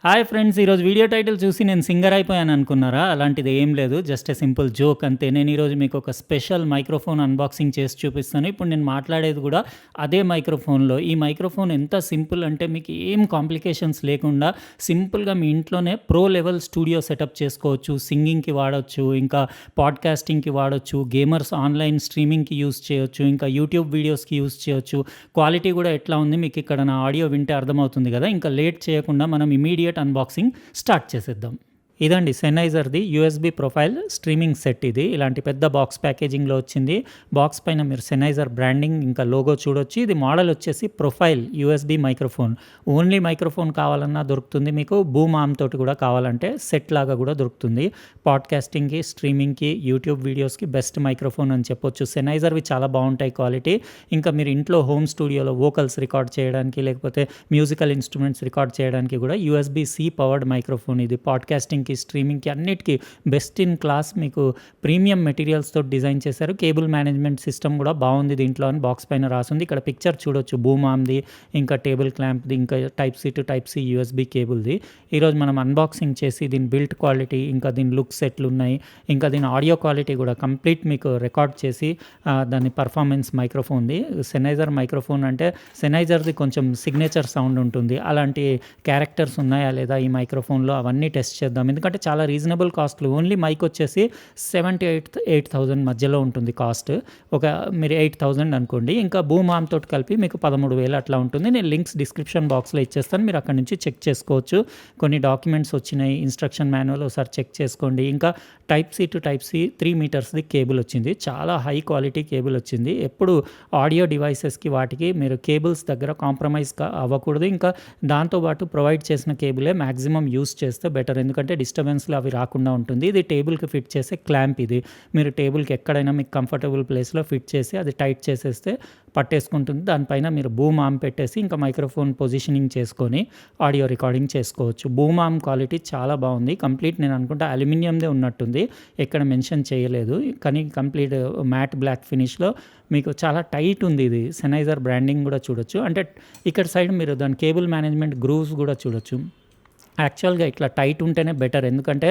Hi friends! ఈరోజు video title చూసి నేను సింగర్ అయిపోయాను అనుకున్నారా? అలాంటిది ఏం లేదు. జస్ట్ ఏ సింపుల్ జోక్ అంతే. నేను ఈరోజు మీకు ఒక స్పెషల్ మైక్రోఫోన్ అన్బాక్సింగ్ చేసి చూపిస్తాను. ఇప్పుడు నేను మాట్లాడేది కూడా అదే మైక్రోఫోన్‌లో. ఈ మైక్రోఫోన్ ఎంత సింపుల్ అంటే మీకు ఏం కాంప్లికేషన్స్ లేకుండా సింపుల్‌గా మీ ఇంట్లోనే ప్రో లెవెల్ స్టూడియో సెటప్ చేసుకోవచ్చు. సింగింగ్‌కి వాడొచ్చు, ఇంకా పాడ్‌కాస్టింగ్‌కి వాడొచ్చు, గేమర్స్ ఆన్‌లైన్ స్ట్రీమింగ్‌కి యూజ్ చేయొచ్చు, ఇంకా యూట్యూబ్ వీడియోస్‌కి యూజ్ చేయొచ్చు. క్వాలిటీ కూడా ఎట్లా ఉంది మీకు ఇక్కడ నా ఆడియో వింటే అర్థమవుతుంది కదా! ఇంకా లేట్ చేయకుండా మనం ఇమ్మీడియేట్ అన్బాక్సింగ్ స్టార్ట్ చేసేద్దాం. ఇదండి సెన్నైజర్‌ది యూఎస్‌బీ ప్రొఫైల్ స్ట్రీమింగ్ సెట్ ఇది. ఇలాంటి పెద్ద బాక్స్ ప్యాకేజింగ్‌లో వచ్చింది. బాక్స్ పైన మీరు సెన్నైజర్ బ్రాండింగ్ ఇంకా లోగో చూడొచ్చు. ఇది మోడల్ వచ్చేసి profile USB microphone. Only microphone కావాలన్నా దొరుకుతుంది మీకు. బూమ్ ఆర్మ్ తోటి కూడా కావాలంటే సెట్ లాగా కూడా దొరుకుతుంది. పాడ్‌కాస్టింగ్‌కి, స్ట్రీమింగ్‌కి, యూట్యూబ్ వీడియోస్‌కి బెస్ట్ మైక్రోఫోన్ అని చెప్పొచ్చు. సెన్నైజర్‌వి చాలా బాగుంటాయి క్వాలిటీ. ఇంకా మీరు ఇంట్లో హోమ్ స్టూడియోలో వోకల్స్ రికార్డ్ చేయడానికి, లేకపోతే మ్యూజికల్ ఇన్స్ట్రుమెంట్స్ రికార్డ్ చేయడానికి కూడా యూఎస్‌బీ సి పవర్డ్ మైక్రోఫోన్ ఇది. పాడ్‌కాస్టింగ్‌కి, స్ట్రీమింగ్‌కి అన్నిటికీ బెస్ట్ ఇన్ క్లాస్ మీకు ప్రీమియం మెటీరియల్స్‌తో డిజైన్ చేశారు. కేబుల్ మేనేజ్మెంట్ సిస్టమ్ కూడా బాగుంది దీంట్లో అని బాక్స్ పైన రాసుంది. ఇక్కడ పిక్చర్ చూడొచ్చు బూమ్ ఆర్మ్‌ది, ఇంకా టేబుల్ క్లాంప్‌ది, ఇంకా type C to type C USB కేబుల్‌ది. ఈరోజు మనం అన్బాక్సింగ్ చేసి దీని బిల్ట్ క్వాలిటీ, ఇంకా దీని లుక్స్ ఎట్లున్నాయి, ఇంకా దీని ఆడియో క్వాలిటీ కూడా కంప్లీట్ మీకు రికార్డ్ చేసి దాని పర్ఫార్మెన్స్ మైక్రోఫోన్‌ది. సెన్నైజర్ మైక్రోఫోన్ అంటే సెన్నైజర్‌ది కొంచెం సిగ్నేచర్ సౌండ్ ఉంటుంది. అలాంటి క్యారెక్టర్స్ ఉన్నాయా లేదా ఈ మైక్రోఫోన్‌లో అవన్నీ టెస్ట్ చేద్దాం. ఎందుకంటే చాలా రీజనబుల్ కాస్ట్‌లో ఓన్లీ మైక్ వచ్చేసి 7,000-8,000 మధ్యలో ఉంటుంది కాస్ట్. మీరు 8,000 అనుకోండి. ఇంకా బూమ్ ఆర్మ్ తోటి కలిపి మీకు 13,000 అట్లా ఉంటుంది. నేను లింక్స్ డిస్క్రిప్షన్ బాక్స్‌లో ఇచ్చేస్తాను. మీరు అక్కడి నుంచి చెక్ చేసుకోవచ్చు. కొన్ని డాక్యుమెంట్స్ వచ్చినాయి, ఇన్స్ట్రక్షన్ మాన్యువల్ ఒకసారి చెక్ చేసుకోండి. ఇంకా type C to type C 3 మీటర్స్‌ది కేబుల్ వచ్చింది. చాలా హై క్వాలిటీ కేబుల్ వచ్చింది. ఎప్పుడు ఆడియో డివైసెస్‌కి వాటికి మీరు కేబుల్స్ దగ్గర కాంప్రమైజ్ అవ్వకూడదు. ఇంకా దాంతోపాటు ప్రొవైడ్ చేసిన కేబులే మ్యాక్సిమం యూస్ చేస్తే బెటర్. ఎందుకంటే డిస్టర్బెన్స్‌లు అవి రాకుండా ఉంటుంది. ఇది టేబుల్‌కి ఫిట్ చేసే క్లాంప్ ఇది. మీరు టేబుల్‌కి ఎక్కడైనా మీకు కంఫర్టబుల్ ప్లేస్‌లో ఫిట్ చేసి అది టైట్ చేసేస్తే పట్టేసుకుంటుంది. దానిపైన మీరు బూమ్ ఆర్మ్ పెట్టేసి ఇంకా మైక్రోఫోన్ పొజిషనింగ్ చేసుకొని ఆడియో రికార్డింగ్ చేసుకోవచ్చు. బూమ్ ఆర్మ్ క్వాలిటీ చాలా బాగుంది. కంప్లీట్ నేను అనుకుంటా అల్యూమినియందే ఉన్నట్టుంది. ఎక్కడ మెన్షన్ చేయలేదు. కానీ కంప్లీట్ మ్యాట్ బ్లాక్ ఫినిష్‌లో మీకు చాలా టైట్ ఉంది ఇది. సెన్నైజర్ బ్రాండింగ్ కూడా చూడొచ్చు. అంటే ఇక్కడ సైడ్ మీరు దాని కేబుల్ మేనేజ్మెంట్ గ్రూవ్స్ కూడా చూడొచ్చు. యాక్చువల్‌గా ఇట్లా టైట్ ఉంటేనే బెటర్. ఎందుకంటే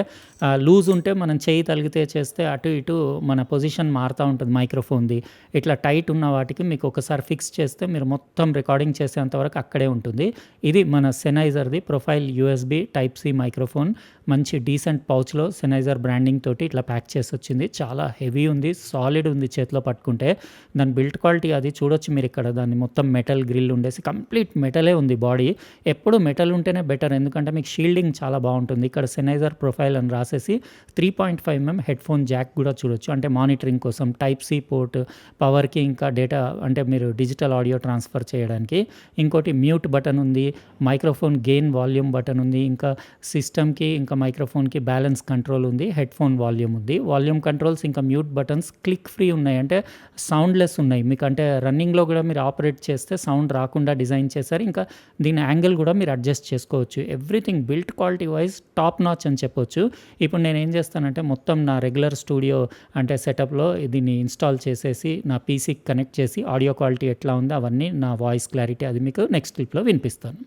లూజ్ ఉంటే మనం చెయ్యి తగిలితే చేస్తే అటు ఇటు మన పొజిషన్ మారుతూ ఉంటుంది మైక్రోఫోన్‌ది. ఇట్లా టైట్ ఉన్న వాటికి మీకు ఒకసారి ఫిక్స్ చేస్తే మీరు మొత్తం రికార్డింగ్ చేసేంత వరకు అక్కడే ఉంటుంది. ఇది మన సెన్నైజర్‌ది profile USB type C microphone. మంచి డీసెంట్ పౌచ్‌లో సెన్నైజర్ బ్రాండింగ్ తోటి ఇట్లా ప్యాక్ చేసి వచ్చింది. చాలా హెవీ ఉంది, సాలిడ్ ఉంది చేతిలో పట్టుకుంటే. దాని బిల్ట్ క్వాలిటీ అది చూడొచ్చు మీరు ఇక్కడ. దాన్ని మొత్తం మెటల్ గ్రిల్ ఉండేసి కంప్లీట్ మెటలే ఉంది బాడీ. ఎప్పుడు మెటల్ ఉంటేనే బెటర్. ఎందుకంటే మీకు షీల్డింగ్ చాలా బాగుంటుంది. ఇక్కడ సెన్నైజర్ ప్రొఫైల్ అని రాసేసి 3.5 mm హెడ్ఫోన్ జాక్ కూడా చూడొచ్చు. అంటే మానిటరింగ్ కోసం టైప్ సి పోర్ట్, పవర్కి, ఇంకా డేటా అంటే మీరు డిజిటల్ ఆడియో ట్రాన్స్ఫర్ చేయడానికి. ఇంకోటి మ్యూట్ బటన్ ఉంది, మైక్రోఫోన్ గెయిన్ వాల్యూమ్ బటన్ ఉంది, ఇంకా సిస్టమ్కి ఇంకా మైక్రోఫోన్కి బ్యాలెన్స్ కంట్రోల్ ఉంది, హెడ్ఫోన్ వాల్యూమ్ ఉంది. వాల్యూమ్ కంట్రోల్స్ ఇంకా మ్యూట్ బటన్స్ క్లిక్ ఫ్రీ ఉన్నాయి, అంటే సౌండ్లెస్ ఉన్నాయి. మీకు అంటే రన్నింగ్లో కూడా మీరు ఆపరేట్ చేస్తే సౌండ్ రాకుండా డిజైన్ చేశారు. ఇంకా దీని యాంగిల్ కూడా మీరు అడ్జస్ట్ చేసుకోవచ్చు. Everything built quality wise top notch అని చెప్పొచ్చు. ఇప్పుడు నేను ఏం చేస్తానంటే మొత్తం నా రెగ్యులర్ స్టూడియో అంటే సెటప్లో దీన్ని ఇన్స్టాల్ చేసేసి నా పీసీకి కనెక్ట్ చేసి ఆడియో క్వాలిటీ ఎట్లా ఉందో అవన్నీ, నా వాయిస్ క్లారిటీ అది మీకు నెక్స్ట్ క్లిప్లో వినిపిస్తాను.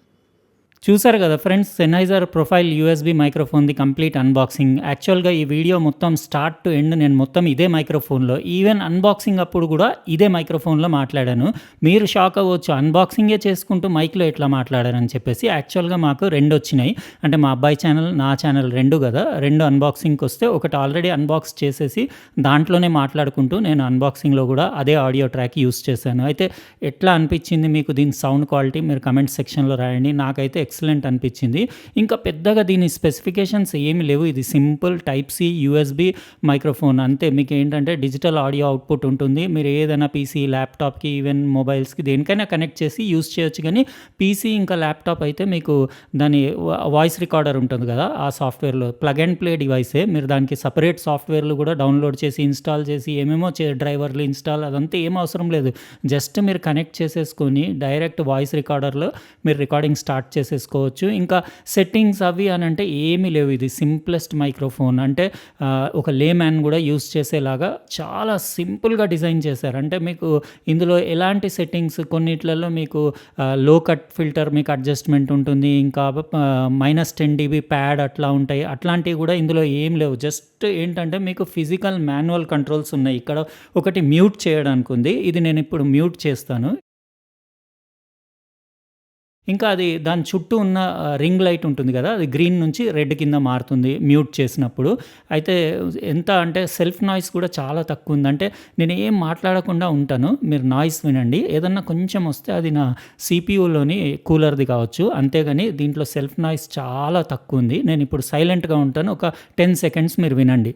చూసారు కదా ఫ్రెండ్స్, సెన్నైజర్ ప్రొఫైల్ యూఎస్‌బీ మైక్రోఫోన్‌ది కంప్లీట్ అన్బాక్సింగ్. యాక్చువల్‌గా ఈ వీడియో మొత్తం స్టార్ట్ టు ఎండ్ నేను మొత్తం ఇదే మైక్రోఫోన్‌లో, ఈవెన్ అన్బాక్సింగ్ అప్పుడు కూడా ఇదే మైక్రోఫోన్‌లో మాట్లాడాను. మీరు షాక్ అవ్వచ్చు, అన్బాక్సింగే చేసుకుంటూ మైక్‌లో ఎట్లా మాట్లాడారని చెప్పేసి. యాక్చువల్‌గా మాకు 2 వచ్చినాయి. అంటే మా అబ్బాయి ఛానల్, నా ఛానల్ 2 కదా. 2 అన్బాక్సింగ్‌కి వస్తే ఒకటి ఆల్రెడీ అన్బాక్స్ చేసేసి దాంట్లోనే మాట్లాడుకుంటూ నేను అన్బాక్సింగ్‌లో కూడా అదే ఆడియో ట్రాక్ యూస్ చేశాను. అయితే ఎట్లా అనిపించింది మీకు దీని సౌండ్ క్వాలిటీ మీరు కమెంట్ సెక్షన్‌లో రాయండి. నాకైతే ఎక్సలెంట్ అనిపించింది. ఇంకా పెద్దగా దీని స్పెసిఫికేషన్స్ ఏమి లేవు. ఇది simple type C USB microphone అంతే. మీకు ఏంటంటే డిజిటల్ ఆడియో అవుట్పుట్ ఉంటుంది. మీరు ఏదైనా పీసీ, ల్యాప్టాప్‌కి, ఈవెన్ మొబైల్స్‌కి దేనికైనా కనెక్ట్ చేసి యూస్ చేయొచ్చు. కానీ పీసీ ఇంకా ల్యాప్టాప్ అయితే మీకు దాని వాయిస్ రికార్డర్ ఉంటుంది కదా, ఆ సాఫ్ట్వేర్లో ప్లగ్ అండ్ ప్లే డివైసే. మీరు దానికి సపరేట్ సాఫ్ట్వేర్లు కూడా డౌన్లోడ్ చేసి ఇన్స్టాల్ చేసి ఏమేమో డ్రైవర్లు ఇన్స్టాల్ అదంతా ఏం అవసరం లేదు. జస్ట్ మీరు కనెక్ట్ చేసేసుకొని డైరెక్ట్ వాయిస్ రికార్డర్లో మీరు రికార్డింగ్ స్టార్ట్ చేసేసి చేసేసుకోవచ్చు. ఇంకా సెట్టింగ్స్ అవి అనంటే ఏమీ లేవు. ఇది సింప్లెస్ట్ మైక్రోఫోన్. అంటే ఒక లేమ్యాన్ గూడా యూజ్ చేసేలాగా చాలా సింపుల్‌గా డిజైన్ చేశారు. అంటే మీకు ఇందులో ఎలాంటి సెట్టింగ్స్ కొన్నిట్లలో మీకు లో కట్ ఫిల్టర్ మీకు అడ్జస్ట్‌మెంట్ ఉంటుంది. ఇంకా -10 డీబీ ప్యాడ్ అట్లా ఉంటాయి. అట్లాంటివి గూడా ఇందులో ఏం లేవు. జస్ట్ ఏంటంటే మీకు ఫిజికల్ మాన్యువల్ కంట్రోల్స్ ఉన్నాయి. ఇక్కడ ఒకటి మ్యూట్ చేయడానికుంది. ఇది నేనిప్పుడు మ్యూట్ చేస్తాను. ఇంకా అది దాని చుట్టూ ఉన్న రింగ్ లైట్ ఉంటుంది గదా! అది గ్రీన్ నుంచి రెడ్ కింద మారుతుంది మ్యూట్ చేసినప్పుడు. అయితే ఎంత అంటే సెల్ఫ్ నాయిస్ కూడా చాలా తక్కువుంది. అంటే నేనేం మాట్లాడకుండా ఉంటాను. మీరు నాయిస్ వినండి. ఏదన్నా కొంచెం వస్తే అది నా సీపీయూలోని కూలర్‌ది కావచ్చు. అంతేగాని దీంట్లో సెల్ఫ్ నాయిస్ చాలా తక్కువుంది. నేనిప్పుడు సైలెంట్‌గా ఉంటాను. ఒక 10 సెకండ్స్ మీరు వినండి.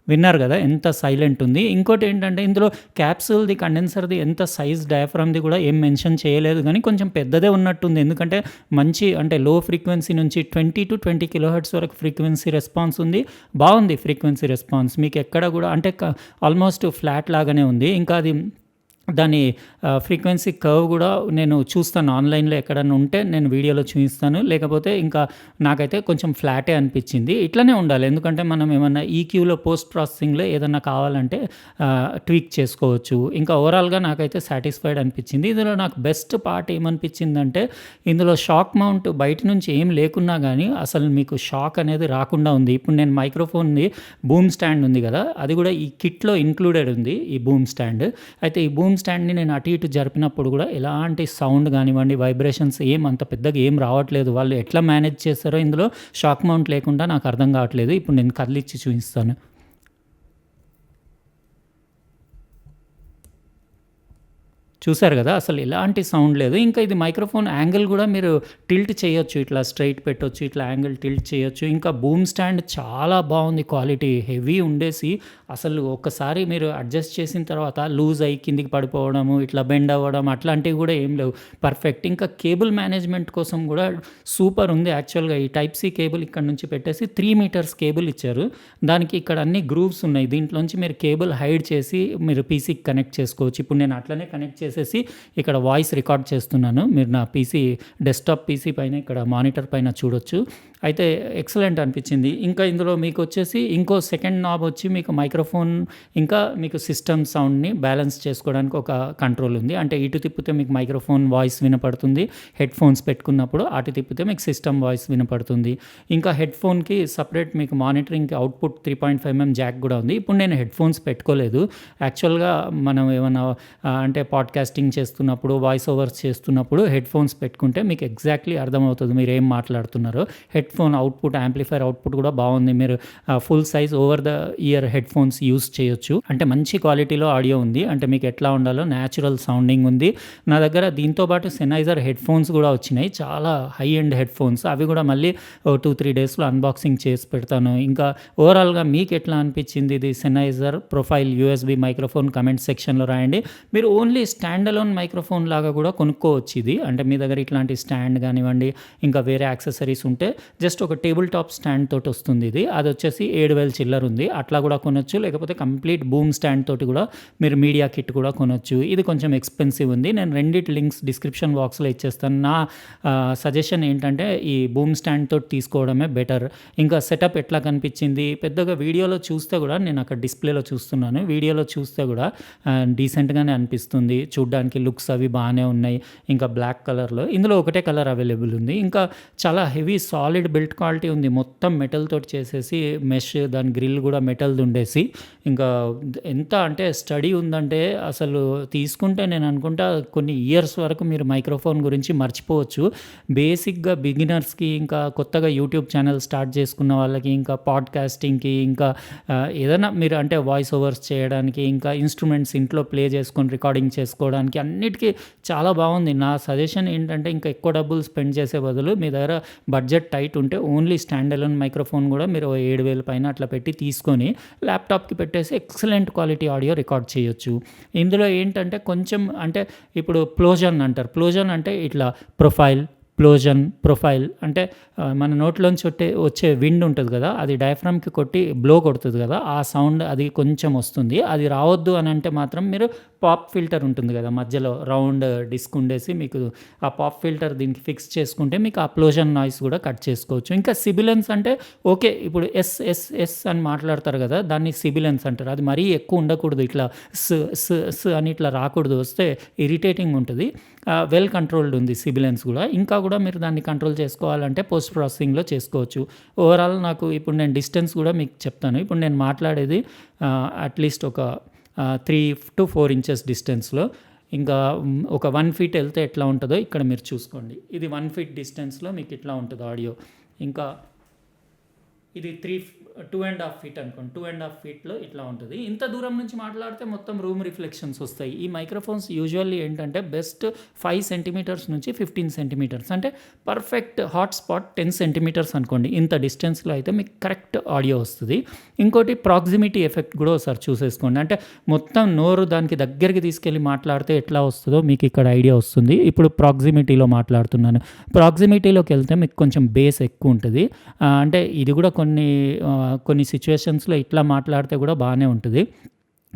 విన్నారు గదా! ఎంత సైలెంట్ ఉంది. ఇంకోటేంటంటే ఇందులో క్యాప్సూల్‌ది, కండెన్సర్‌ది ఎంత సైజ్ డయాఫ్రామ్‌ది గూడా ఏం మెన్షన్ చేయలేదు గానీ కొంచెం పెద్దదే ఉన్నట్టుంది. ఎందుకంటే మంచి అంటే లో ఫ్రీక్వెన్సీ నుంచి 20-20 కిలోహెర్ట్జ్ వరకు ఫ్రీక్వెన్సీ రెస్పాన్స్ ఉంది. బావుంది ఫ్రీక్వెన్సీ రెస్పాన్స్. మీకెక్కడ గూడా అంటే ఆల్మోస్ట్ ఫ్లాట్ లాగానే ఉంది. ఇంకా అది దాని ఫ్రీక్వెన్సీ కర్వ్ గూడా నేను చూస్తాను ఆన్‌లైన్‌లో ఎక్కడన్నా ఉంటే నేను వీడియోలో చూయిస్తాను. లేకపోతే ఇంకా నాకైతే కొంచెం ఫ్లాటే అనిపిచ్చింది. ఇట్లనే ఉండాలి. ఎందుకంటే మనం ఏమన్నా ఈక్యూలో పోస్ట్ ప్రాసెసింగ్‌లో ఏదన్నా కావాలంటే ట్వీక్ చేసుకోవచ్చు. ఇంకా ఓవరాల్‌గా నాకైతే సాటిస్ఫైడ్ అనిపిచ్చింది. ఇందులో నాకు బెస్ట్ పార్ట్ ఏమనిపిచ్చిందంటే ఇందులో షాక్ మౌంట్ బయట నుంచి ఏం లేకున్నా గానీ అసలు మీకు షాక్ అనేది రాకుండా ఉంది. ఇప్పుడు నేను మైక్రోఫోన్‌ది బూమ్ స్టాండ్ ఉంది గదా! అది గూడా ఈ కిట్‌లో ఇంక్లూడెడ్ ఉంది. ఈ బూమ్ స్టాండ్. అయితే ఈ బూమ్ స్టాండ్‌ని నేను అటు ఇటు జరిపినప్పుడు గూడా ఎలాంటి సౌండ్ గానివ్వండి, వైబ్రేషన్స్ ఏం అంత పెద్దగా ఏం రావట్లేదు. వాళ్ళు ఎట్లా మేనేజ్ చేస్తారో ఇందులో షాక్ మౌంట్ లేకుండా నాకు అర్థం గావట్లేదు. ఇప్పుడు నేను కదిలిచ్చి చూయిస్తాను. చూసారు గదా! అసలు ఎలాంటి సౌండ్ లేదు. ఇంకా ఇది మైక్రోఫోన్ యాంగిల్ గూడా మీరు టిల్ట్ చేయొచ్చు. ఇట్లా స్ట్రెయిట్ పెట్టొచ్చు. ఇట్లా యాంగిల్ టిల్ట్ చేయొచ్చు. ఇంకా బూమ్ స్టాండ్ చాలా బావుంది క్వాలిటీ. హెవీ ఉండేసి అసలు ఒక్కసారి మీరు అడ్జస్ట్ చేసిన తర్వాత లూజ్ అయ్యి కిందికి పడిపోవడము, ఇట్లా బెండ్ అవ్వడం అట్లాంటివి గూడా ఏం లేవు. పర్ఫెక్ట్. ఇంకా కేబుల్ మేనేజ్‌మెంట్ కోసం గూడా సూపర్ ఉంది. యాక్చువల్‌గా ఈ టైప్ సి కేబుల్ ఇక్కడ నుంచి పెట్టేసి 3 మీటర్స్ కేబుల్ ఇచ్చారు. దానికి ఇక్కడ అన్ని గ్రూవ్స్ ఉన్నాయి. దీంట్లోంచి మీరు కేబుల్ హైడ్ చేసి మీరు పీసీకి కనెక్ట్ చేసుకోవచ్చు. ఇప్పుడు నేను అట్లనే కనెక్ట్ చేసేసి ఇక్కడ వాయిస్ రికార్డ్ చేస్తున్నాను. మీరు నా పీసీ డెస్క్‌టాప్ పీసీ పైన ఇక్కడ మానిటర్ పైన చూడొచ్చు. అయితే ఎక్సలెంట్ అనిపించింది. ఇంకా ఇందులో మీకొచ్చేసి ఇంకో సెకండ్ నాబ్ వచ్చి మీకు మైక్రోఫోన్ ఇంకా మీకు సిస్టమ్ సౌండ్‌ని బ్యాలెన్స్ చేసుకోవడానికి ఒక కంట్రోల్ ఉంది. అంటే ఇటు తిప్పితే మీకు మైక్రోఫోన్ వాయిస్ వినపడుతుంది. హెడ్‌ఫోన్స్ పెట్టుకున్నప్పుడు అటు తిప్పితే మీకు సిస్టమ్ వాయిస్ వినపడుతుంది. ఇంకా హెడ్‌ఫోన్‌కి సెపరేట్ మీకు మానిటరింగ్‌కి అవుట్‌పుట్ 3.5 జాక్ గూడా ఉంది. ఇప్పుడు నేను హెడ్‌ఫోన్స్ పెట్టుకోలేదు. యాక్చువల్‌గా మనం ఏమన్నా అంటే పాడ్‌కాస్టింగ్ చేస్తున్నప్పుడు, వాయిస్ ఓవర్స్ చేస్తున్నప్పుడు హెడ్‌ఫోన్స్ పెట్టుకుంటే మీకు ఎగ్జాక్ట్‌లీ అర్థమవుతది మీరేం మాట్లాడుతున్నారో. హెడ్‌ఫోన్ అవుట్‌పుట్ యాంప్లిఫైయర్ అవుట్‌పుట్ కూడా బావుంది. మీరు full size over the year headphones use చేయొచ్చు. అంటే మంచి క్వాలిటీలో ఆడియో ఉంది. అంటే మీకు ఎట్లా ఉండాలో న్యాచురల్ సౌండింగ్ ఉంది. నా దగ్గర దీంతో పాటు సెన్నైజర్ హెడ్‌ఫోన్స్ కూడా వచ్చినాయి. చాలా హై ఎండ్ హెడ్‌ఫోన్స్. అవి కూడా మళ్ళీ ఓ 2-3 డేస్‌లో అన్బాక్సింగ్ చేసి పెడతాను. ఇంకా ఓవరాల్‌గా మీకెట్లా అనిపించింది ఇది సెన్నైజర్ ప్రొఫైల్ యూఎస్‌బీ మైక్రోఫోన్ కామెంట్ సెక్షన్‌లో రాయండి. మీరు ఓన్లీ స్టాండ్ అలోన్ మైక్రోఫోన్ లాగా కూడా కొనుక్కోవచ్చు ఇది. అంటే మీ దగ్గర ఇట్లాంటి స్టాండ్ గానివ్వండి, ఇంకా వేరే యాక్సెసరీస్ ఉంటే జస్ట్ ఒక టేబుల్ టాప్ స్టాండ్ తోటి వస్తుంది ఇది. అదొచ్చేసి 7,000 చిల్లర ఉంది. అట్లా కూడా కొనొచ్చు. లేకపోతే కంప్లీట్ బూమ్ స్టాండ్ తోటి కూడా మీరు మీడియా కిట్ కూడా కొనొచ్చు. ఇది కొంచెం ఎక్స్‌పెన్సివ్ ఉంది. నేను రెండిటి లింక్స్ డిస్క్రిప్షన్ బాక్స్‌లో ఇచ్చేస్తాను. నా సజెషన్ ఏంటంటే ఈ బూమ్ స్టాండ్ తోటి తీసుకోవడమే బెటర్. ఇంకా సెటప్ ఎట్లా కనిపించింది పెద్దగా వీడియోలో చూస్తే కూడా నేను అక్కడ డిస్‌ప్లేలో చూస్తున్నాను. వీడియోలో చూస్తే కూడా డీసెంట్‌గానే అనిపిస్తుంది. చూడ్డానికి లుక్స్ అవి బానే ఉన్నాయి. ఇంకా బ్లాక్ కలర్‌లో ఇందులో ఒకటే కలర్ అవైలబుల్ ఉంది. ఇంకా చాలా హెవీ సాలిడ్ బిల్డ్ క్వాలిటీ ఉంది. మొత్తం మెటల్ తోటి చేసేసి మెష్ దాని గ్రిల్ కూడా మెటల్‌ది ఉండేసి ఇంకా ఎంత అంటే స్టడీ ఉందంటే అసలు తీసుకుంటే నేను అనుకుంటా కొన్ని ఇయర్స్ వరకు మీరు మైక్రోఫోన్ గురించి మర్చిపోవచ్చు. బేసిక్‌గా బిగినర్స్‌కి ఇంకా కొత్తగా యూట్యూబ్ ఛానల్ స్టార్ట్ చేసుకున్న వాళ్ళకి ఇంకా పాడ్‌కాస్టింగ్‌కి ఇంకా ఏదైనా మీరు అంటే వాయిస్ ఓవర్స్ చేయడానికి ఇంకా ఇన్‌స్ట్రుమెంట్స్ ఇంట్లో ప్లే చేసుకొని రికార్డింగ్ చేసుకోవడానికి అన్నిటికీ చాలా బాగుంది. నా సజెషన్ ఏంటంటే ఇంకా ఎక్కువ డబ్బులు స్పెండ్ చేసే బదులు మీ దగ్గర బడ్జెట్ టైట్ ఉంటే ఓన్లీ స్టాండ్ అలోన్ మైక్రోఫోన్ కూడా మీరు 7,000 పైన అట్లా పెట్టి తీసుకొని ల్యాప్‌టాప్‌కి పెట్టేసి ఎక్సలెంట్ క్వాలిటీ ఆడియో రికార్డ్ చేయొచ్చు. ఇందులో ఏంటంటే కొంచెం అంటే ఇప్పుడు ప్లోజన్ అంటారు. ప్లోజన్ అంటే ఇట్లా ప్రొఫైల్, ప్లోజన్, ప్రొఫైల్ అంటే మన నోట్లోంచి వచ్చే విండ్ ఉంటుంది కదా, అది డయాఫ్రామ్‌కి కొట్టి బ్లో కొడుతది కదా, ఆ సౌండ్ అది కొంచెం వస్తుంది. అది రావద్దు అని అంటే మాత్రం మీరు పాప్ ఫిల్టర్ ఉంటుంది కదా, మధ్యలో రౌండ్ డిస్క్ ఉండేసి మీకు ఆ పాప్ ఫిల్టర్ దీనికి ఫిక్స్ చేసుకుంటే మీకు ఆ ప్లోజన్ నాయిస్ కూడా కట్ చేసుకోవచ్చు. ఇంకా సిబిలెన్స్ అంటే ఓకే, ఇప్పుడు ఎస్ ఎస్ ఎస్ అని మాట్లాడతారు కదా, దాన్ని సిబిలెన్స్ అంటారు. అది మరీ ఎక్కువ ఉండకూడదు, ఇట్లా స్ స్ స్ అని ఇట్లా రాకూడదు, వస్తే ఇరిటేటింగ్ ఉంటుంది. వెల్ కంట్రోల్డ్ ఉంది సిబిలెన్స్ కూడా. ఇంకా కూడా మీరు దాన్ని కంట్రోల్ చేసుకోవాలంటే పోస్ట్ ప్రాసెసింగ్‌లో చేసుకోవచ్చు. ఓవరాల్ నాకు ఇప్పుడు నేను డిస్టెన్స్ కూడా మీకు చెప్తాను. ఇప్పుడు నేను మాట్లాడేది అట్‌లీస్ట్ ఒక 3-4 ఇంచెస్ డిస్టెన్స్‌లో. ఇంకా ఒక 1 ఫీట్ ఎళ్తే ఎట్లా ఉంటదో ఇక్కడ మీరు చూసుకోండి. ఇది 1 ఫీట్ డిస్టెన్స్‌లో మీకు ఇట్లా ఉంటది ఆడియో. ఇంకా ఇది 2.5 ఫీట్ అనుకోండి. 2.5 ఫీట్‌లో ఇట్లా ఉంటది. ఇంత దూరం నుంచి మాట్లాడితే మొత్తం రూమ్ రిఫ్లెక్షన్స్ వస్తాయి. ఈ మైక్రోఫోన్స్ యూజువల్లీ ఏంటంటే బెస్ట్ 5 సెంటీమీటర్స్ నుంచి 15 సెంటీమీటర్స్ అంటే పర్ఫెక్ట్ హాట్ స్పాట్ 10 సెంటీమీటర్స్ అనుకోండి. ఇంత డిస్టెన్స్‌లో అయితే మీకు కరెక్ట్ ఆడియో వస్తది. ఇంకోటి ప్రాక్సిమిటీ ఎఫెక్ట్ కూడా ఒకసారి చూసేసుకోండి. అంటే మొత్తం నోరు దానికి దగ్గరికి తీసుకెళ్ళి మాట్లాడితే ఎట్లా వస్తదో మీకు ఇక్కడ ఐడియా వస్తుంది. ఇప్పుడు ప్రాక్సిమిటీలో మాట్లాడుతున్నాను. ప్రాక్సిమిటీలోకి వెళ్తే మీకు కొంచెం బేస్ ఎక్కువ ఉంటది. అంటే ఇది కూడా కొన్ని సిట్యుయేషన్స్‌లో ఇట్లా మాట్లాడితే కూడా బానే ఉంటది.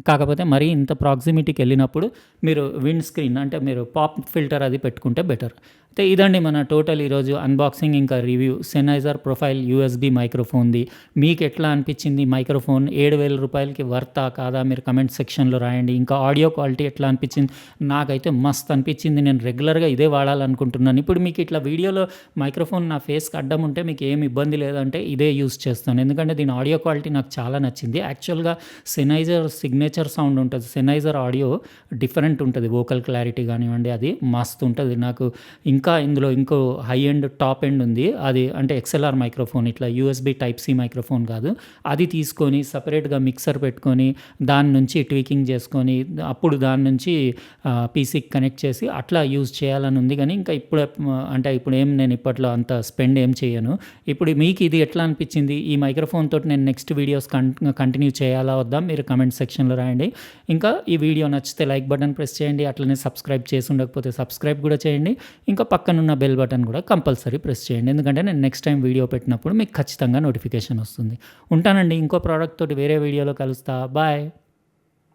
కాకపోతే మరీ ఇంత ప్రాక్సిమిటీకి వెళ్ళినప్పుడు మీరు విండ్ స్క్రీన్ అంటే మీరు పాప్ ఫిల్టర్ అది పెట్టుకుంటే బెటర్. అయితే ఇదండి మన టోటల్ ఈరోజు అన్బాక్సింగ్ ఇంకా రివ్యూ సెన్నైజర్ ప్రొఫైల్ యూఎస్బీ మైక్రోఫోన్ది. మీకు ఎట్లా అనిపించింది మైక్రోఫోన్? ₹7,000కి వర్తా కాదా? మీరు కమెంట్ సెక్షన్‌లో రాయండి. ఇంకా ఆడియో క్వాలిటీ ఎట్లా అనిపించింది? నాకైతే మస్త్ అనిపించింది. నేను రెగ్యులర్‌గా ఇదే వాడాలనుకుంటున్నాను. ఇప్పుడు మీకు ఇట్లా వీడియోలో మైక్రోఫోన్ నా ఫేస్‌కి అడ్డం ఉంటే మీకు ఏమి ఇబ్బంది లేదంటే ఇదే యూజ్ చేస్తాను. ఎందుకంటే దీని ఆడియో క్వాలిటీ నాకు చాలా నచ్చింది. యాక్చువల్‌గా సెన్నైజర్ సిగ్నేచర్ సౌండ్ ఉంటది. సెన్నైజర్ ఆడియో డిఫరెంట్ ఉంటది. వోకల్ క్లారిటీ కానివ్వండి, అది మస్తు ఉంటది. నాకు ఇంకా ఇందులో ఇంకో హై ఎండ్, టాప్ ఎండ్ ఉంది. అది అంటే ఎక్స్ఎల్ఆర్ మైక్రోఫోన్, ఇట్లా యూఎస్బీ టైప్ సి మైక్రోఫోన్ కాదు. అది తీసుకొని సెపరేట్‌గా మిక్సర్ పెట్టుకొని దాని నుంచి ట్వీకింగ్ చేసుకొని అప్పుడు దాని నుంచి పీసీకి కనెక్ట్ చేసి అట్లా యూజ్ చేయాలని ఉంది. కానీ ఇంకా అంటే ఇప్పుడు నేను ఇప్పట్లో అంత స్పెండ్ ఏం చేయను. ఇప్పుడు మీకు ఇది ఎట్లా అనిపించింది? ఈ మైక్రోఫోన్ తోటి నేను నెక్స్ట్ వీడియోస్ కంటిన్యూ చేయాలా వద్దా? మీరు కమెంట్ సెక్షన్‌లో రాయండి. ఇంకా ఈ వీడియో నచ్చితే లైక్ బటన్ ప్రెస్ చేయండి. అట్లనే సబ్స్క్రైబ్ చేసి ఉండకపోతే సబ్స్క్రైబ్ కూడా చేయండి. ఇంకా పక్కనున్న బెల్ బటన్ కూడా కంపల్సరీ ప్రెస్ చేయండి. ఎందుకంటే నేను నెక్స్ట్ టైం వీడియో పెట్టినప్పుడు మీకు ఖచ్చితంగా నోటిఫికేషన్ వస్తుంది. ఉంటానండి. ఇంకో ప్రోడక్ట్ తోటి వేరే వీడియోలో కలుస్తా. బాయ్.